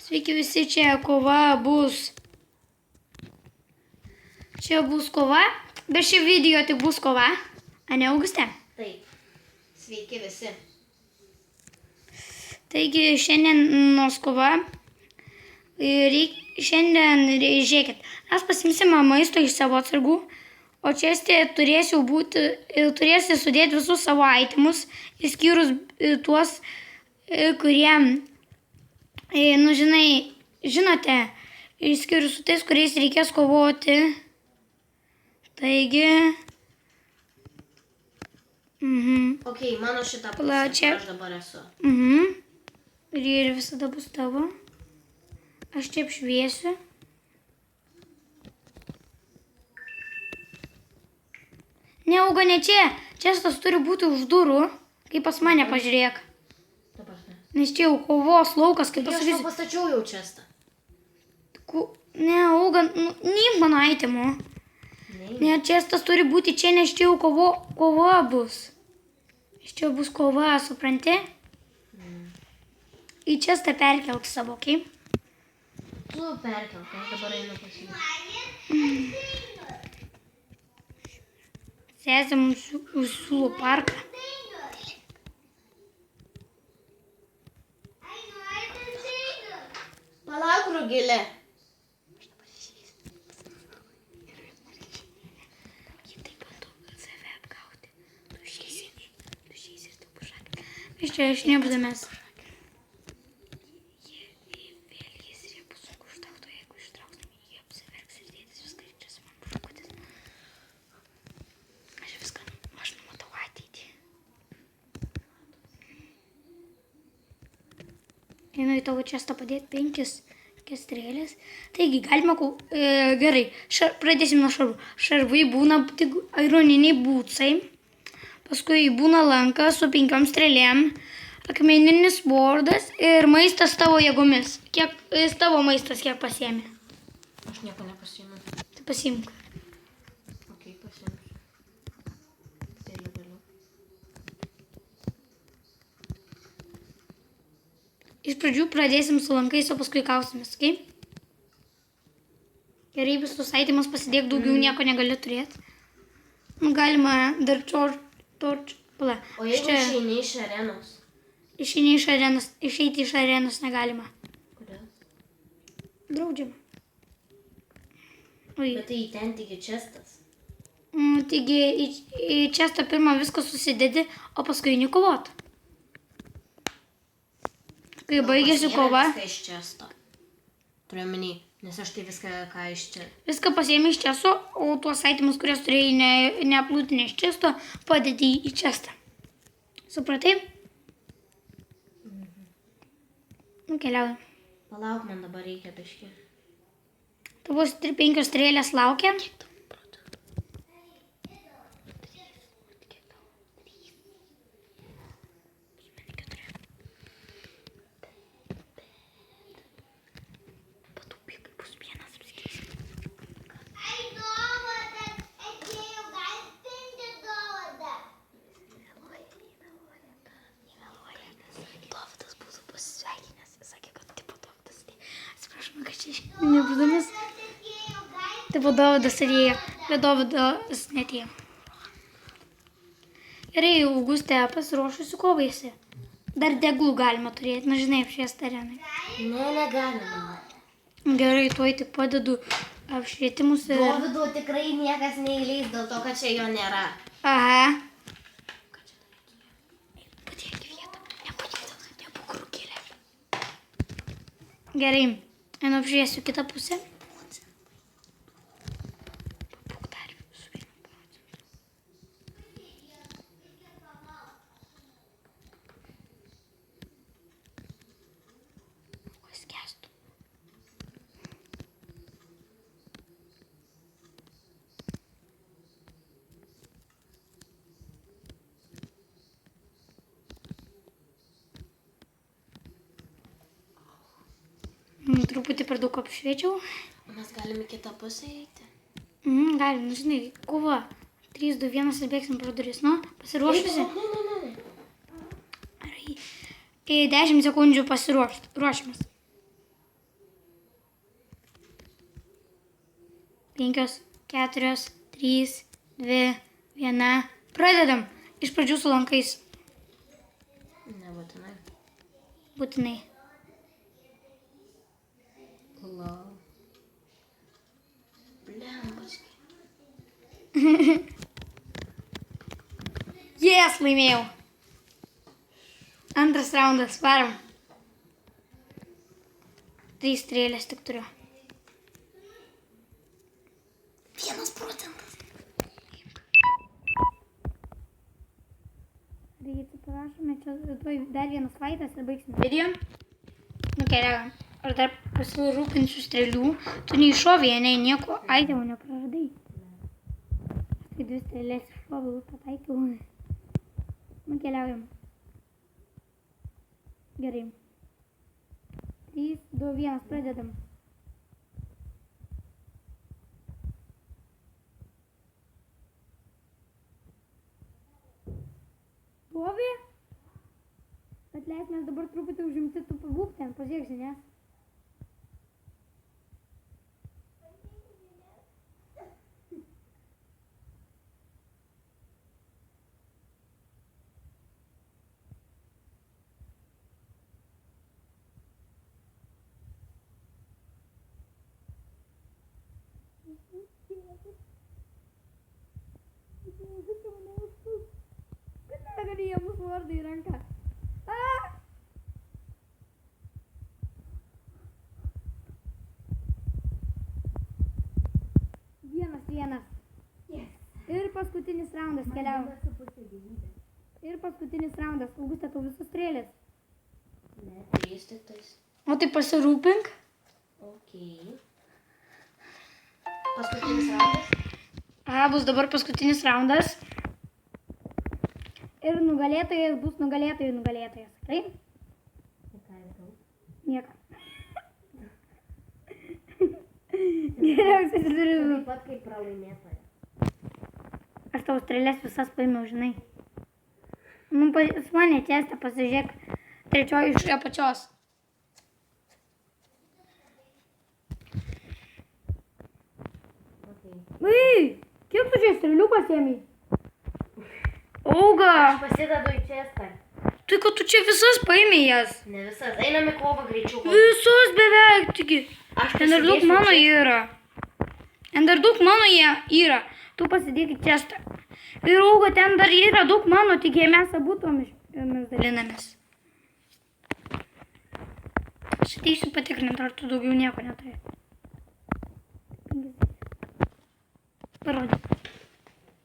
Sveiki visi, čia kova bus. Čia bus kova, bet šį video tik bus kova. Ane, Auguste? Taip. Sveiki visi. Taigi šiandienos kova. Šiandien, žiūrėkit, mes pasimsime maisto iš savo atsargų, o čia turėsi sudėti visus savo aitimus, išskyrus tuos, kurie, žinote, išskyrus su tais, kuriais reikės kovoti. Taigi... Ok, mano šitą pusę, Plačia. aš dabar esu. Ir visada bus tavo. Aš čia apšviesiu. Ne, Auga, ne čia. Čestas turi būti už durų. Kaip pas mane, pažiūrėk. Dabar ne. Nes čia jau kovos laukas, kaip Aš jau pasakysiu. pastačiau jau čestą. Ne, Auga, neimk mano aitimų. Ne, Čestas turi būti čia, nes čia jau kova bus. Iš čia bus kova, supranti? Į Čestą perkelk savo, kaip? Tu perkelk, aš dabar einu pasiimti. Sesė mums siūlo parką. Palauk, Rugilė. Iš čia šnėpdamės. Einu į tavo čestą padėti 5 strėlės. Taigi, galima... Gerai, pradėsim nuo šarvų. Šarvai būna tik ironiniai būcai. Paskui būna lanka su 5 strėlėm. Akmeninis bordas ir maistas tavo jėgomis. Tavo maistas kiek pasiėmė? Aš nieko nepasiėmiau. Tai pasiimk. Ok, pasiimsiu. Vėliau, vėliau. Iš pradžių pradėsim su lankais, o paskui kausimės, ok? Gerai, visus aitimus pasidėk, daugiau nieko negali turėti. Galima dar pala. O jeigu išeini iš arenos? Išeiti iš arenos negalima. Kodėl? Draudžiama. Oi. Bet tai ten tik čestas. Taigi į čestą pirmą viską susidedi, o paskui eini kovot. Kai baigėsi kova, Viską iš često. Turiu omeny, nes aš tai viską ką iš čia. viską pasiėmė iš često, o tuos aitimus, kurias turėjai neaplūtinę iš često, padėti į čestą. Supratai? Keliauju. Palauk, man dabar reikia biškį. Tavo 5 strėlės laukia. Nebūdamas. Taip, Dovydas atėjo, bet Dovydas netėjo. Gerai, Auguste, pasiruošusi kovaisi. Dar deglų galima turėti, na žinai, apšviestą arenai. Ne, negalima. Gerai, tuoj tik padedu apšvietimus ir... Dovydo tikrai niekas neįleis dėl to, kad čia jo nėra. Aha. Padėk vietą, nebūk rūkėlė. Gerai. Einu apžiūrėsiu kitą pusę. Papūk dar su 1 procentu. Kas kestų? Truputį per daug apšviečiau. Mes galime kitą pusę eiti. Galim, žinai, kova. 3, 2, 1 ir bėgsim pro duris. Nu, pasiruošusi. Ne. 10 sekundžių pasiruošimės. 5, 4, 3, 2, 1. Pradedam. Iš pradžių su lankais. Nebūtinai. Būtinai. Lau. Blembaski. Yes, laimėjau. Antras raundas, varom. 3 strėlės tik turiu. 1%. Taigi, atsiprašome, čia tuoj dar vienas faitas ir baigsime video. Nukeliaujam. Aš dar pasirūpinsiu strėlių. Tu neiššovėjai, nieko aitemo nepraradai. Tai 2 strėlės iššoviau, pataikiau. Nukeliaujam. Gerai. 3, 2, 1, pradedam. Stovi? Atleis, mes dabar truputį užimti, tu pabūk ten, pažiūrėk, ne? Negalėjau mūsų vardą į ranką. Vienas. Yes. Ir paskutinis raundas keliauja. Ir paskutinis raundas. Augusta, tau visus strėlės. Ne, 3 tik tais. O tai pasirūpink. Ok. Paskutinis raundas. Bus dabar paskutinis raundas. Ir nugalėtojas bus nugalėtojas. Taip? Ką jau? Nieko. Geriausias turiu. Taip pat kaip pralaimėtoja. Aš tau strėlės visas paėmiau, žinai. Nu, pas mane testą pasižiūrėk. Trečioji iš apačios. Okay. Kiek tu čia strėlių pasiėmei? Auga! Aš pasidedu į čestą. Tai kad tu čia visas paėmei jas. Ne visas. Einam į kovą greičiau. Visus beveik, taigi. Aš Ten dar daug mano yra. Tu pasidėk į čestą. Ir auga, ten dar yra daug mano, tik jei mes abu tomis dalinamės. Aš ateisiu patikrinti, ar tu daugiau nieko neturi. Parodyk.